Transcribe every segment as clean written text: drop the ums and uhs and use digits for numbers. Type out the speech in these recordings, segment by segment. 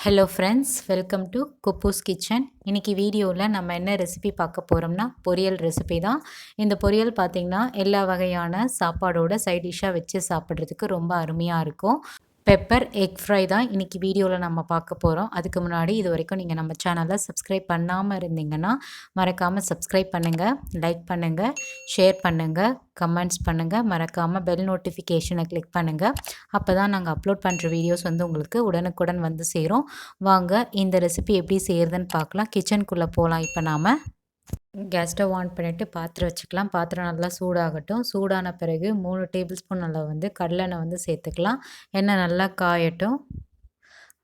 Hello friends, welcome to kuboos kitchen. இன்றைக்கி வீடியோவில் நம்ம என்ன ரெசிபி பார்க்க போகிறோம்னா பொரியல் ரெசிபி தான். இந்த பொரியல் பார்த்திங்கன்னா எல்லா வகையான சாப்பாடோட சைட் டிஷ்ஷாக வச்சு சாப்பிட்றதுக்கு ரொம்ப அருமையாக இருக்கும். பெப்பர் எக் ஃப்ரை தான் இன்றைக்கி வீடியோவில் நம்ம பார்க்க போகிறோம். அதுக்கு முன்னாடி இது வரைக்கும் நீங்கள் நம்ம சேனலை சப்ஸ்கிரைப் பண்ணாமல் இருந்தீங்கன்னா மறக்காமல் சப்ஸ்கிரைப் பண்ணுங்கள், லைக் பண்ணுங்கள், ஷேர் பண்ணுங்கள், கமெண்ட்ஸ் பண்ணுங்கள். மறக்காமல் பெல் நோட்டிஃபிகேஷனை கிளிக் பண்ணுங்கள். அப்போ தான் நாங்கள் அப்லோட் பண்ணுற வீடியோஸ் உங்களுக்கு உடனுக்குடன் வந்து சேரும். வாங்க இந்த ரெசிபி எப்படி செய்கிறதுன்னு பார்க்கலாம். கிச்சனுக்குள்ளே போகலாம். இப்போ நாம் கேஸ் ஸ்டவ் ஆன் பண்ணிவிட்டு பாத்திரம் வச்சுக்கலாம். பாத்திரம் நல்லா சூடாகட்டும். சூடான பிறகு 3 டேபிள் ஸ்பூன் அளவு கடலெண்ணெய் சேர்த்துக்கலாம். எண்ணெய் நல்லா காயட்டும்.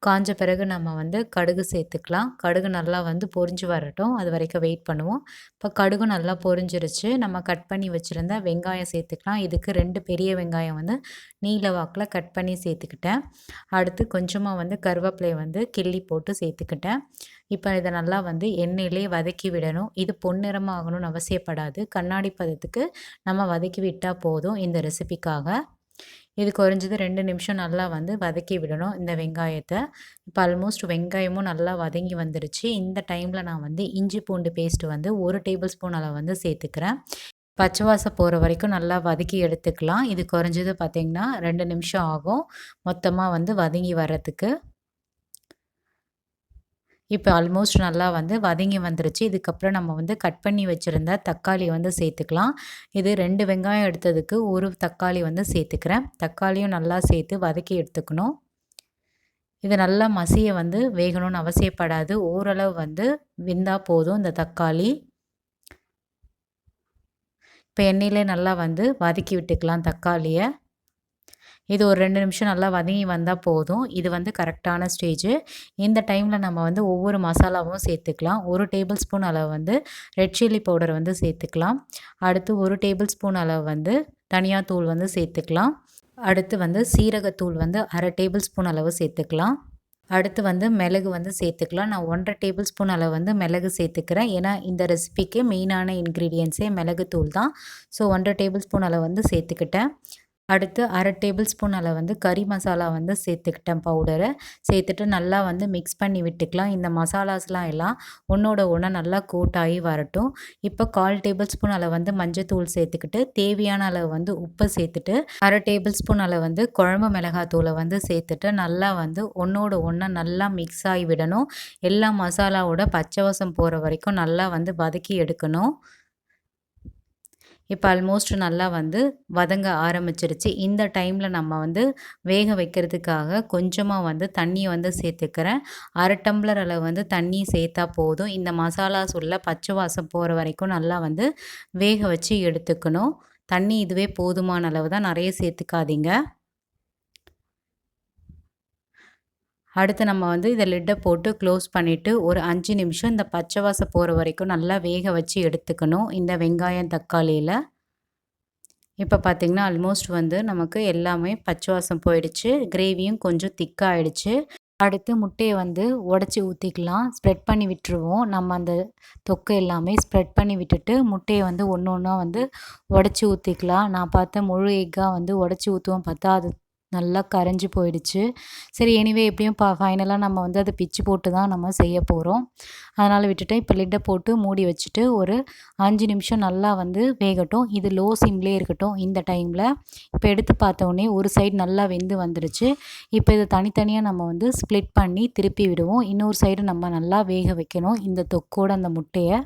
காஞ்ச பிறகு நம்ம கடுகு சேர்த்துக்கலாம். கடுகு நல்லா பொரிஞ்சு வரட்டும். அது வரைக்கும் வெயிட் பண்ணுவோம். இப்போ கடுகு நல்லா பொரிஞ்சிருச்சு. நம்ம கட் பண்ணி வச்சுருந்த வெங்காயம் சேர்த்துக்கலாம். இதுக்கு 2 பெரிய வெங்காயம் நீல வாக்கில் கட் பண்ணி சேர்த்துக்கிட்டேன். அடுத்து கொஞ்சமாக கருவேப்பிலையை கிள்ளி போட்டு சேர்த்துக்கிட்டேன். இப்போ இதை நல்லா எண்ணெயிலே வதக்கி விடணும். இது பொன்னிறமாக ஆகணும்னு அவசியப்படாது. கண்ணாடி பதத்துக்கு நம்ம வதக்கி விட்டால் போதும் இந்த ரெசிபிக்காக. இது குறைஞ்சது 2 நிமிஷம் நல்லா வதக்கி விடணும் இந்த வெங்காயத்தை. இப்போ ஆல்மோஸ்ட் வெங்காயமும் நல்லா வதங்கி வந்துருச்சு. இந்த டைமில் நான் இஞ்சி பூண்டு பேஸ்ட் 1 டேபிள் ஸ்பூன் அளவு சேர்த்துக்கிறேன். பச்சை வாசம் போகிற வரைக்கும் நல்லா வதக்கி எடுத்துக்கலாம். இது குறைஞ்சது பார்த்திங்கன்னா 2 நிமிஷம் ஆகும் மொத்தமாக வதங்கி வர்றதுக்கு. இப்போ ஆல்மோஸ்ட் நல்லா வதங்கி வந்துருச்சு. இதுக்கப்புறம் நம்ம கட் பண்ணி வச்சுருந்த தக்காளி சேர்த்துக்கலாம். இது 2 வெங்காயம் எடுத்ததுக்கு 1 தக்காளி சேர்த்துக்கிறேன். தக்காளியும் நல்லா சேர்த்து வதக்கி எடுத்துக்கணும். இது நல்லா மசிய வேகணும்னு அவசியப்படாது. ஓரளவு வெந்தால் போதும் இந்த தக்காளி. இப்போ எண்ணெயிலே நல்லா வதக்கி விட்டுக்கலாம் தக்காளியை. இது ஒரு 2 நிமிஷம் நல்லா வதங்கி வந்தால் போதும். இது கரெக்டான ஸ்டேஜு. இந்த டைமில் நம்ம ஒவ்வொரு மசாலாவும் சேர்த்துக்கலாம். 1 டேபிள் ஸ்பூன் அளவு ரெட் சில்லி பவுடர் சேர்த்துக்கலாம். அடுத்து 1 டேபிள் ஸ்பூன் அளவு தனியாத்தூள் சேர்த்துக்கலாம். அடுத்து சீரகத்தூள் 1/2 டேபிள் ஸ்பூன் அளவு சேர்த்துக்கலாம். அடுத்து மிளகு சேர்த்துக்கலாம். நான் 1/2 டேபிள் ஸ்பூன் அளவு மிளகு சேர்த்துக்கிறேன். ஏன்னா இந்த ரெசிபிக்கு மெயினான இன்க்ரீடியன்ஸே மிளகுத்தூள் தான். ஸோ 1/2 டேபிள் ஸ்பூன் அளவு சேர்த்துக்கிட்டேன். அடுத்து 1/2 டேபிள் ஸ்பூன் அளவு கறி மசாலா சேர்த்துக்கிட்டேன் பவுடரை. சேர்த்துட்டு நல்லா மிக்ஸ் பண்ணி விட்டுக்கலாம். இந்த மசாலாஸ்லாம் எல்லாம் ஒன்றோட ஒன்று நல்லா கோட்டாகி வரட்டும். இப்போ 1/4 டேபிள் ஸ்பூன் அளவு மஞ்சத்தூள் சேர்த்துக்கிட்டு தேவையான அளவு உப்பு சேர்த்துட்டு 1/2 டேபிள் ஸ்பூன் அளவு குழம்பு மிளகாத்தூளை சேர்த்துட்டு நல்லா ஒன்றோட ஒன்று நல்லா மிக்ஸ் ஆகி விடணும். எல்லா மசாலாவோட பச்சை வாசம் போகிற வரைக்கும் நல்லா வதக்கி எடுக்கணும். இப்போ ஆல்மோஸ்ட் நல்லா வதங்க ஆரம்பிச்சிருச்சு. இந்த டைமில் நம்ம வேக வைக்கிறதுக்காக கொஞ்சமாக தண்ணியை சேர்த்துக்கிறேன். 1/2 டம்ளர் அளவு தண்ணி சேர்த்தா போதும். இந்த மசாலாஸ் உள்ள பச்சை வாசம் போகிற வரைக்கும் நல்லா வேக வச்சு எடுத்துக்கணும். தண்ணி இதுவே போதுமான அளவு தான், நிறைய சேர்த்துக்காதீங்க. அடுத்து நம்ம இதை லிட்டை போட்டு க்ளோஸ் பண்ணிவிட்டு ஒரு 5 நிமிஷம் இந்த பச்சை வாசம் போகிற வரைக்கும் நல்லா வேக வச்சு எடுத்துக்கணும் இந்த வெங்காயம் தக்காளியில். இப்போ பார்த்திங்கன்னா ஆல்மோஸ்ட் நமக்கு எல்லாமே பச்சை வாசம் போயிடுச்சு. கிரேவியும் கொஞ்சம் திக்காகிடுச்சு. அடுத்து முட்டையை உடச்சி ஊற்றிக்கலாம். ஸ்ப்ரெட் பண்ணி விட்டுருவோம். நம்ம அந்த தொக்கை எல்லாமே ஸ்ப்ரெட் பண்ணி விட்டுட்டு முட்டையை ஒன்று ஒன்றா உடச்சி ஊற்றிக்கலாம். நான் பார்த்தேன் முழு எக்காக உடச்சி ஊற்றுவோம், பார்த்தா அது நல்லா கரைஞ்சி போயிடுச்சு. சரி, எனிவே எப்படியும் ஃபைனலாக நம்ம அதை பிச்சு போட்டு தான் நம்ம செய்ய போகிறோம். அதனால் விட்டுட்டேன். இப்போ லிட்டை போட்டு மூடி வச்சுட்டு ஒரு 5 நிமிஷம் நல்லா வேகட்டும். இது லோ சிம்லேயே இருக்கட்டும். இந்த டைமில் இப்போ எடுத்து பார்த்தோன்னே ஒரு சைடு நல்லா வெந்து வந்துடுச்சு. இப்போ இதை தனித்தனியாக நம்ம ஸ்ப்ளிட் பண்ணி திருப்பி விடுவோம். இன்னொரு சைடு நம்ம நல்லா வேக வைக்கணும் இந்த தொக்கோட அந்த முட்டையை.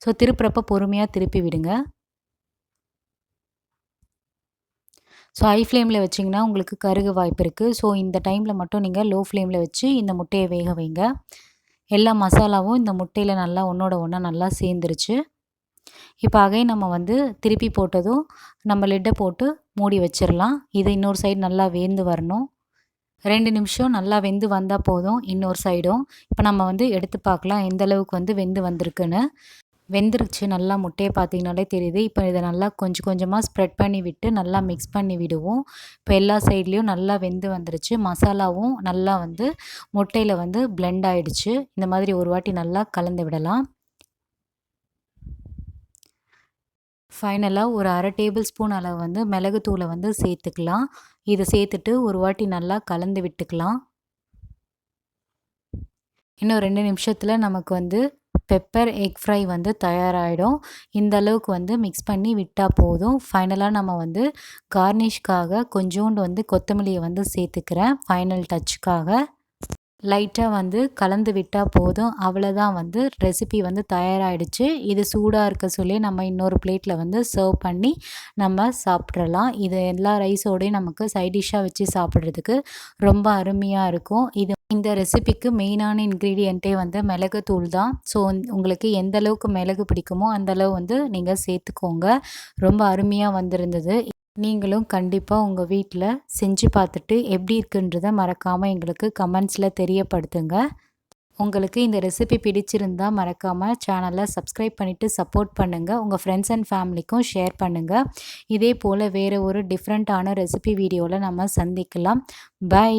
ஸோ திருப்புறப்ப பொறுமையாக திருப்பி விடுங்க. ஸோ ஹை ஃப்ளேமில் வச்சிங்கன்னா உங்களுக்கு கருக வாய்ப்பு இருக்குது. ஸோ இந்த டைமில் மட்டும் நீங்கள் லோ ஃப்ளேமில் வச்சு இந்த முட்டையை வேக வைங்க. எல்லா மசாலாவும் இந்த முட்டையில் நல்லா ஒன்றோட ஒன்றா நல்லா சேர்ந்துருச்சு. இப்போ அகைன் நம்ம திருப்பி போட்டதும் நம்ம லிட்டை போட்டு மூடி வச்சிடலாம். இது இன்னொரு சைடு நல்லா வெந்து வரணும். 2 நிமிஷம் நல்லா வெந்து வந்தால் போதும். இன்னொரு சைடும் இப்போ நம்ம எடுத்து பார்க்கலாம் எந்த அளவுக்கு வெந்து வந்திருக்குன்னு. வெந்துருச்சு நல்லா. முட்டையை பார்த்தீங்கனாலே தெரியுது. இப்போ இதை நல்லா கொஞ்சம் கொஞ்சமாக ஸ்ப்ரெட் பண்ணி விட்டு நல்லா மிக்ஸ் பண்ணி விடுவோம். இப்போ எல்லா சைட்லேயும் நல்லா வெந்து வந்துருச்சு. மசாலாவும் நல்லா முட்டையில் பிளெண்ட் ஆகிடுச்சு. இந்த மாதிரி ஒரு வாட்டி நல்லா கலந்து விடலாம். ஃபைனலாக ஒரு 1/2 டேபிள் ஸ்பூன் அளவு மிளகுத்தூளை சேர்த்துக்கலாம். இதை சேர்த்துட்டு ஒரு வாட்டி நல்லா கலந்து விட்டுக்கலாம். இன்னும் 2 நிமிஷத்தில் நமக்கு வந்து பெப்பர் எக் ஃப்ரை வந்து தயாராகிடும். இந்த அளவுக்கு வந்து மிக்ஸ் பண்ணி விட்டால் போதும். ஃபைனலாக நம்ம வந்து கார்னிஷ்காக கொஞ்சோண்டு வந்து கொத்தமல்லியை வந்து சேர்த்துக்கிறேன். ஃபைனல் டச்சுக்காக லைட்டாக வந்து கலந்து விட்டால் போதும். அவ்வளோதான், வந்து ரெசிபி வந்து தயாராகிடுச்சு. இது சூடாக இருக்க சொல்லி நம்ம இன்னொரு பிளேட்டில் வந்து சர்வ் பண்ணி நம்ம சாப்பிட்றலாம். இது எல்லா ரைஸோடையும் நமக்கு சைட் டிஷ்ஷாக வச்சு சாப்பிட்றதுக்கு ரொம்ப அருமையாக இருக்கும். இந்த ரெசிபிக்கு மெயினான இன்க்ரீடியண்ட்டே வந்து மிளகுத்தூள் தான். ஸோ உங்களுக்கு எந்த அளவுக்கு மிளகு பிடிக்குமோ அந்தளவு வந்து நீங்கள் சேர்த்துக்கோங்க. ரொம்ப அருமையாக வந்திருந்தது. நீங்களும் கண்டிப்பாக உங்கள் வீட்டில் செஞ்சு பார்த்துட்டு எப்படி இருக்குன்றதை மறக்காமல் எங்களுக்கு கமெண்ட்ஸில் தெரியப்படுத்துங்க. உங்களுக்கு இந்த ரெசிபி பிடிச்சிருந்தா மறக்காமல் சேனலை சப்ஸ்கிரைப் பண்ணிவிட்டு சப்போர்ட் பண்ணுங்கள். உங்கள் ஃப்ரெண்ட்ஸ் அண்ட் ஃபேமிலிக்கும் ஷேர் பண்ணுங்கள். இதே போல் வேறு ஒரு டிஃப்ரெண்ட்டான ரெசிபி வீடியோவில் நம்ம சந்திக்கலாம். பை.